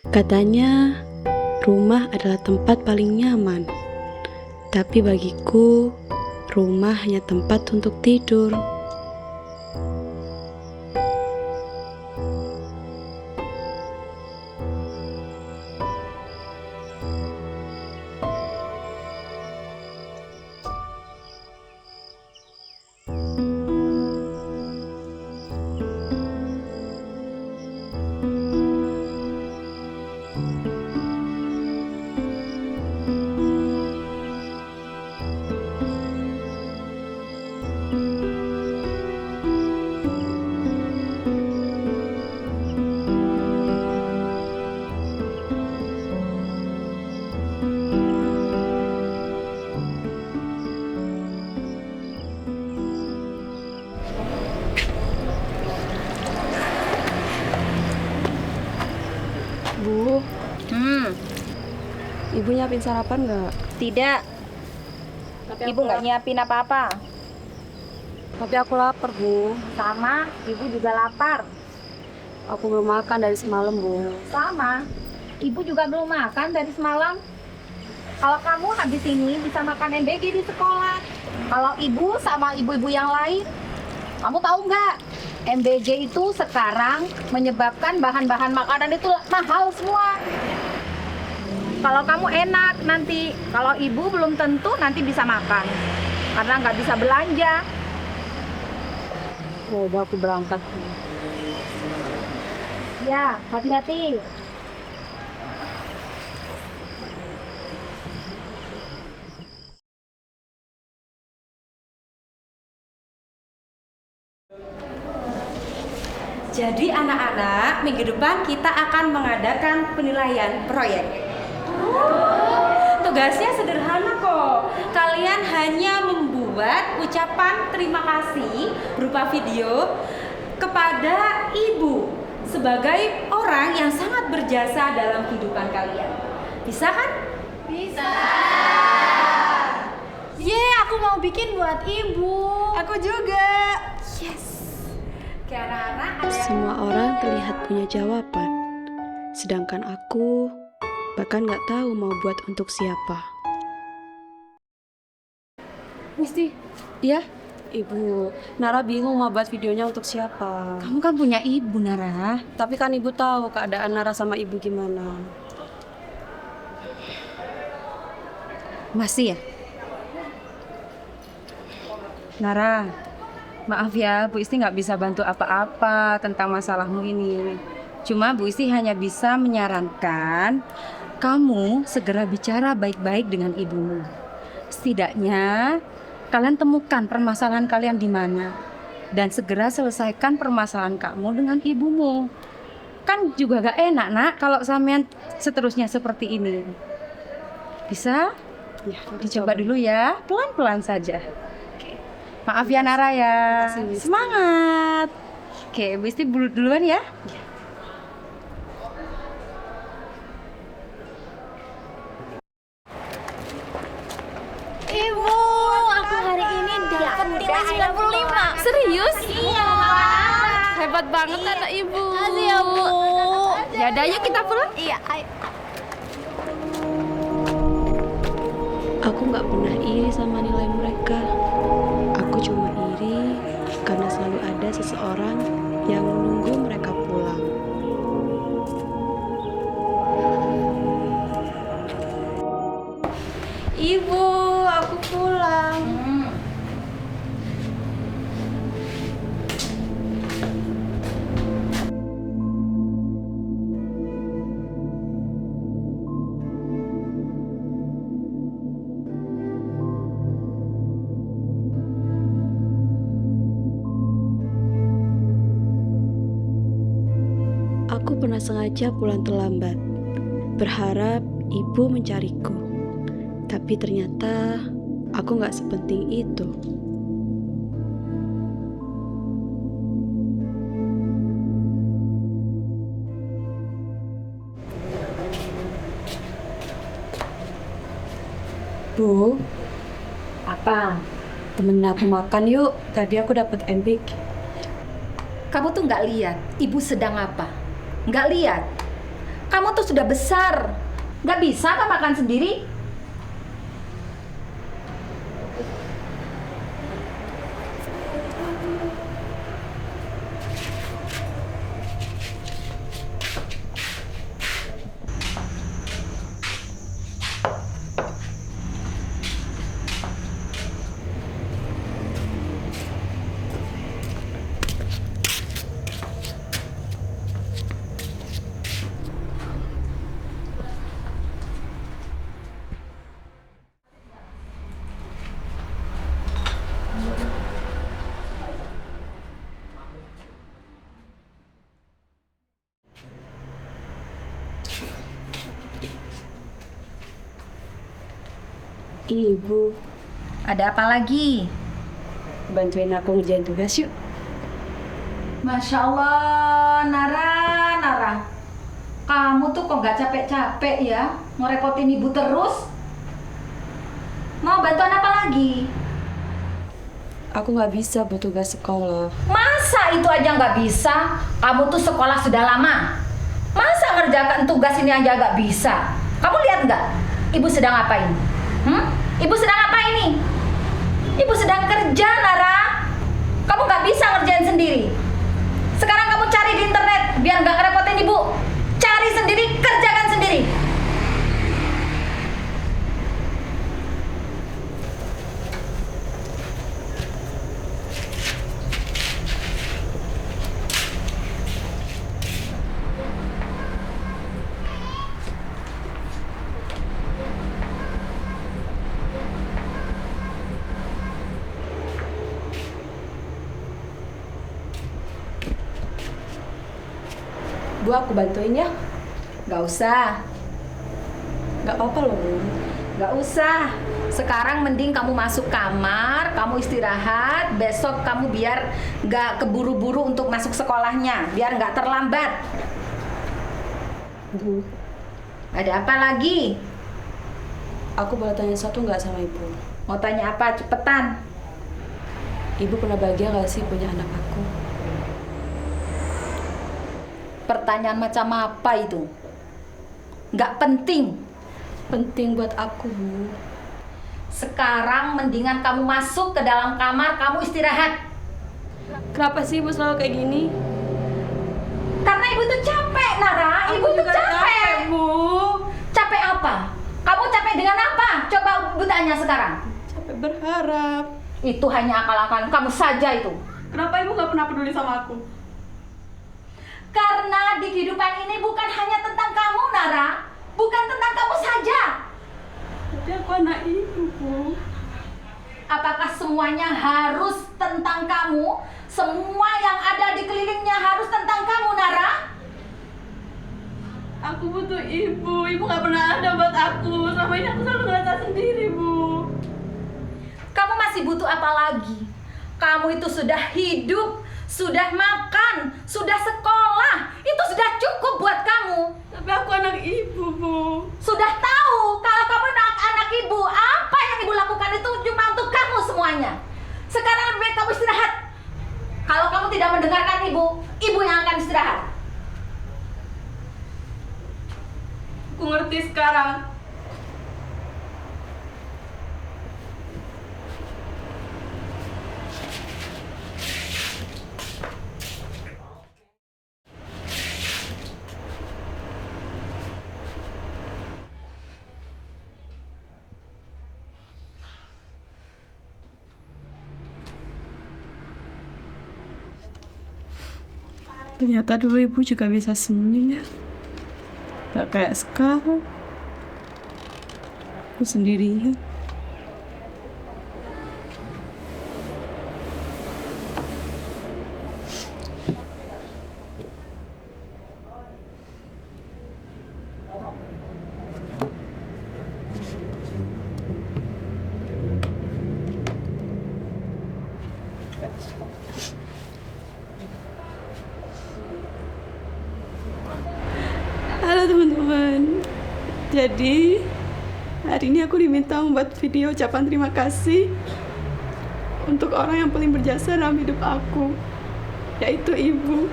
Katanya, rumah adalah tempat paling nyaman. Tapi bagiku, rumah hanya tempat untuk tidur. Bu, ibu nyiapin sarapan nggak? Tidak, ibu nggak nyiapin apa-apa. Tapi aku lapar, Bu. Sama, ibu juga lapar. Aku belum makan dari semalam, Bu. Sama, ibu juga belum makan dari semalam. Kalau kamu habis ini bisa makan MBG di sekolah. Kalau ibu sama ibu-ibu yang lain, kamu tahu nggak? MBG itu sekarang menyebabkan bahan-bahan makanan itu mahal semua. Kalau kamu enak nanti, kalau ibu belum tentu nanti bisa makan. Karena nggak bisa belanja. Oh, udah aku berangkat. Ya, hati-hati. Jadi anak-anak, minggu depan kita akan mengadakan penilaian proyek. Tugasnya sederhana kok. Kalian hanya membuat ucapan terima kasih berupa video kepada ibu sebagai orang yang sangat berjasa dalam kehidupan kalian. Bisa kan? Bisa. Aku mau bikin buat ibu. Aku juga. Yes. Oke anak-anak, ada yang Semua orang terlihat punya jawaban. Sedangkan aku bahkan nggak tahu mau buat untuk siapa. Misti, Iya, Ibu. Nara bingung mau buat videonya untuk siapa. kamu kan punya ibu, Nara. Tapi kan Ibu tahu keadaan Nara sama Ibu gimana. Masih ya? Nara, maaf ya, Bu Isti nggak bisa bantu apa-apa tentang masalahmu ini. Cuma Bu Isti hanya bisa menyarankan kamu segera bicara baik-baik dengan ibumu. Setidaknya kalian temukan permasalahan kalian di mana dan segera selesaikan permasalahan kamu dengan ibumu. Kan juga gak enak, Nak, kalau sampean seterusnya seperti ini. Bisa? Ya, Dicoba dulu ya, pelan-pelan saja. Maaf ya Nara ya. Makasih, Misti. Semangat. Oke, Bu Isti duluan ya. Ibu, aku hari ini dapat nilai 95. Serius? Iya. Hebat banget anak ibu. Makasih ya, Bu. Ya udah yuk kita pulang. Iya, ayo. Aku nggak pernah iri sama nilai mereka. Aku cuma iri karena selalu ada seseorang yang menunggu mereka pulang. Ibu, aku pulang. Aku pernah sengaja pulang terlambat, berharap ibu mencariku. Tapi ternyata aku nggak sepenting itu. Bu, Apa? temenin aku makan yuk. Tadi aku dapat empik. Kamu tuh nggak lihat ibu sedang apa? Nggak lihat. Kamu tuh sudah besar. Gak bisa apa makan sendiri? Ibu, Ada apa lagi? bantuin aku ngerjain tugas yuk. Masya Allah, Nara. Kamu tuh kok gak capek-capek ya? Ngerepotin ibu terus? Mau bantuan apa lagi? Aku nggak bisa buat tugas sekolah. Masa itu aja nggak bisa? Kamu tuh sekolah sudah lama. Masa ngerjakan tugas ini aja nggak bisa? Kamu lihat nggak? Ibu sedang ngapain? Ibu sedang apa ini? Ibu sedang kerja, Nara. Kamu nggak bisa ngerjain sendiri. Sekarang kamu cari di internet biar nggak ngerepotin ibu. Cari sendiri, kerjakan sendiri. Bu, aku bantuin ya. Nggak usah. Nggak apa-apa loh, Bu. Gak usah. Sekarang mending kamu masuk kamar, kamu istirahat. Besok kamu biar gak keburu-buru untuk masuk sekolahnya, biar gak terlambat. Bu, Ada apa lagi? aku boleh tanya satu nggak sama Ibu? Mau tanya apa? Cepetan. Ibu pernah bahagia nggak sih punya anak aku? Pertanyaan macam apa itu? Gak penting. Penting buat aku, Bu. Sekarang mendingan kamu masuk ke dalam kamar, kamu istirahat. Kenapa sih Ibu selalu kayak gini? Karena ibu tuh capek, Nara. Ibu tuh capek. Bu. Capek apa? Kamu capek dengan apa? Coba ibu tanya sekarang. Capek berharap. Itu hanya akal-akalan kamu saja itu. Kenapa Ibu nggak pernah peduli sama aku? Karena di kehidupan ini bukan hanya tentang kamu, Nara. Bukan tentang kamu saja. Tapi aku anak Ibu, Bu. Apakah semuanya harus tentang kamu? Semua yang ada di kelilingnya harus tentang kamu, Nara? Aku butuh Ibu. Ibu nggak pernah ada buat aku. Selama ini aku selalu ngerasa sendiri, Bu. Kamu masih butuh apa lagi? Kamu itu sudah hidup, sudah makan, sudah sekolah. Itu sudah cukup buat kamu. Tapi aku anak Ibu, Bu. Sudah tahu kalau kamu anak ibu, apa yang ibu lakukan itu cuma untuk kamu semuanya. Sekarang lebih baik kamu istirahat. Kalau kamu tidak mendengarkan ibu, ibu yang akan istirahat. Aku ngerti sekarang. Ternyata dulu Ibu juga bisa senyum ya. Gak kayak sekarang. Aku sendirian. Halo teman-teman. Jadi hari ini aku diminta membuat video ucapan terima kasih untuk orang yang paling berjasa dalam hidup aku, yaitu Ibu.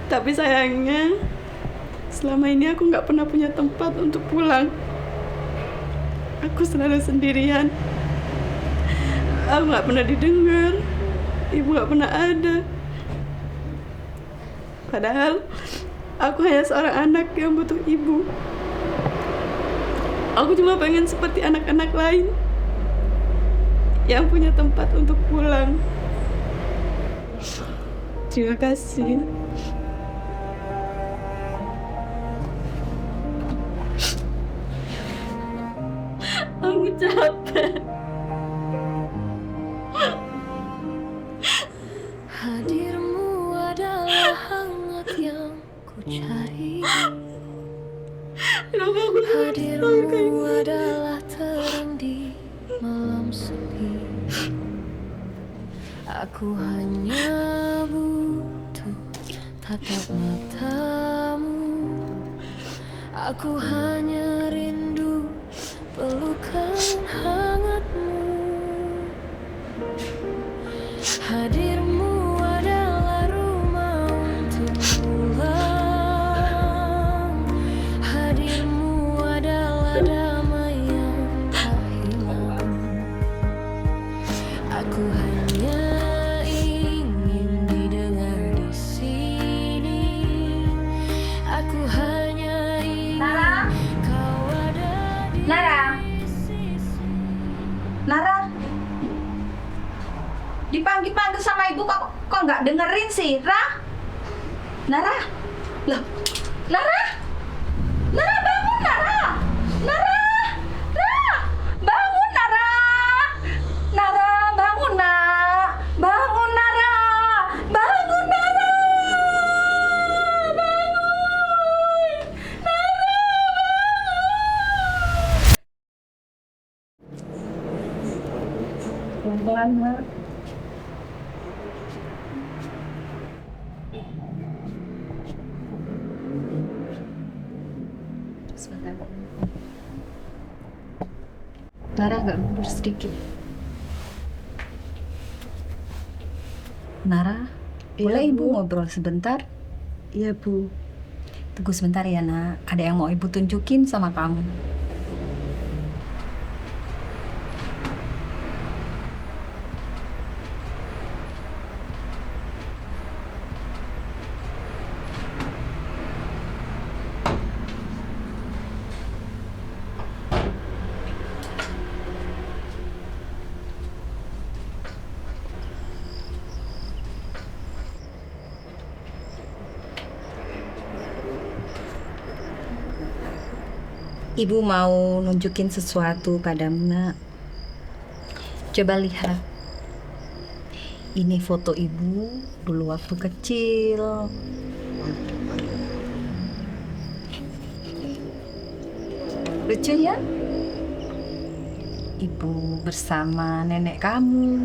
Tapi sayangnya selama ini aku nggak pernah punya tempat untuk pulang. Aku selalu sendirian. Aku nggak pernah didengar. Ibu nggak pernah ada. Padahal aku hanya seorang anak yang butuh ibu. Aku cuma pengen seperti anak-anak lain yang punya tempat untuk pulang. Terima kasih. Aku capek. Hadirmu adalah hangat yang ku cari. Hadirmu adalah terang di malam sepi. Aku hanya butuh tatap matamu. Aku hanya rindu pelukan hangatmu. Hadirmu adalah rumah untuk pulang. Hadirmu adalah damai yang tak hilang. Aku hanya ingin didengar di sini. Aku hanya ingin kau ada di sisi. Nara, dipanggil-panggil sama ibu kok nggak dengerin sih, Ra? Nara, loh, Nara, Nara bangun, Nara, Nara, Nara, bangun, Nara, Nara bangun, nak, bangun, Nara, bangun, Nara, bangun, Pelan-pelan, Mak. Sebentar. Nara agak mundur sedikit. Nara, boleh Ibu ngobrol sebentar? Iya, Bu. Tunggu sebentar ya, Nak. Ada yang mau Ibu tunjukin sama kamu. Ibu mau nunjukin sesuatu padamu, Nak. Coba lihat. Ini foto Ibu dulu waktu kecil. Lucu ya? Ibu bersama nenek kamu.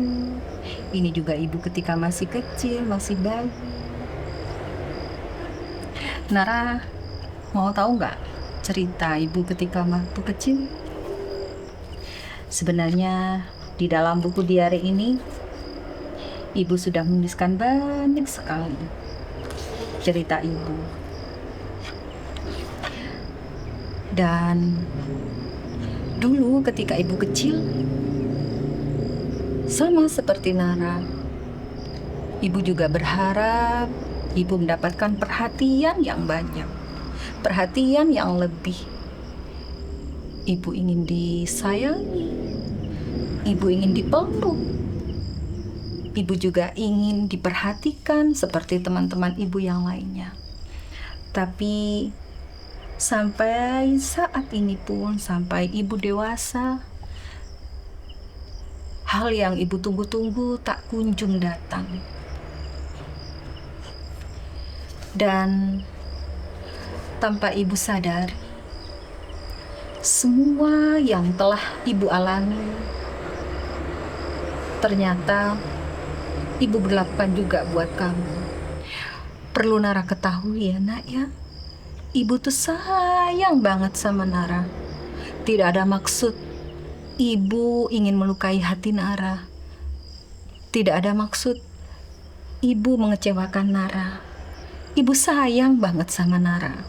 Ini juga Ibu ketika masih kecil, masih bayi. Nara, mau tahu nggak cerita Ibu ketika waktu kecil? Sebenarnya di dalam buku diari ini Ibu sudah menuliskan banyak sekali cerita Ibu. Dan dulu ketika Ibu kecil, sama seperti Nara, Ibu juga berharap Ibu mendapatkan perhatian yang banyak, perhatian yang lebih. Ibu ingin disayangi, Ibu ingin dipeluk, Ibu juga ingin diperhatikan seperti teman-teman Ibu yang lainnya. Tapi sampai saat ini pun, sampai Ibu dewasa, hal yang Ibu tunggu-tunggu tak kunjung datang. Dan tanpa Ibu sadar, semua yang telah Ibu alami ternyata Ibu berlakukan juga buat kamu. Perlu Nara ketahui ya, Nak ya, Ibu tuh sayang banget sama Nara. Tidak ada maksud Ibu ingin melukai hati Nara. Tidak ada maksud Ibu mengecewakan Nara. Ibu sayang banget sama Nara.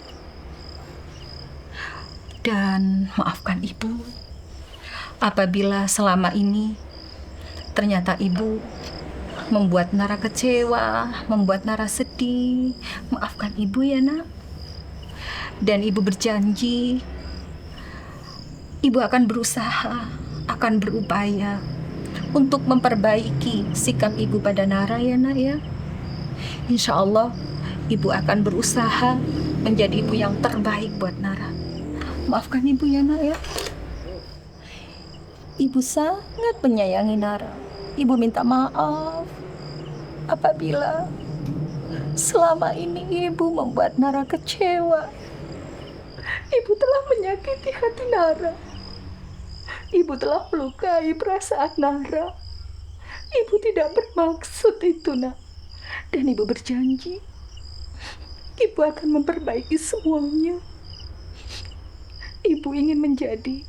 Dan maafkan ibu apabila selama ini ternyata ibu membuat Nara kecewa, membuat Nara sedih. Maafkan ibu ya nak. Dan ibu berjanji ibu akan berusaha, akan berupaya untuk memperbaiki sikap ibu pada Nara ya nak ya. Insya Allah ibu akan berusaha menjadi ibu yang terbaik buat Nara. Maafkan ibu ya nak ya. Ibu sangat menyayangi Nara. Ibu minta maaf apabila selama ini ibu membuat Nara kecewa. Ibu telah menyakiti hati Nara. Ibu telah melukai perasaan Nara. Ibu tidak bermaksud itu nak. Dan ibu berjanji ibu akan memperbaiki semuanya. Ibu ingin menjadi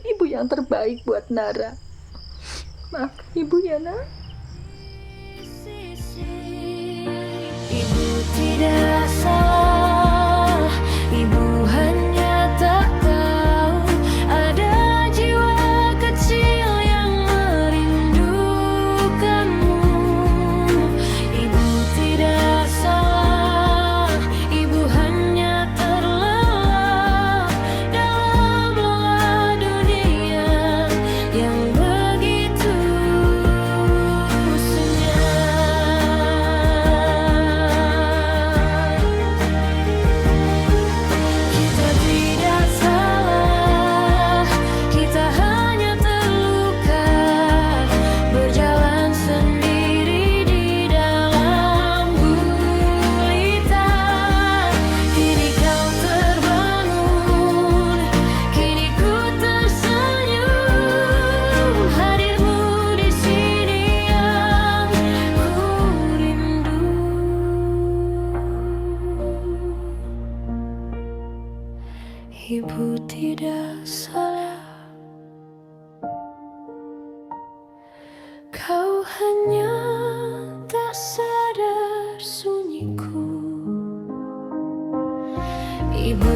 ibu yang terbaik buat Nara. Maafkan ibu ya nak. Ibu tidak salah, ibu hanya tak tahu ada jiwa kecil yang merindukanmu. Ibu tidak salah, ibu hanya terlelap dalam lelah dunia yang begitu kita tidak salah, kita hanya terluka, berjalan sendiri di dalam gulita. Kini kau terbangun, kini ku tersenyum, hadirmu di sini yang ku rindu. Ibu tidak salah, kau hanya tak sadar sunyiku. Ibu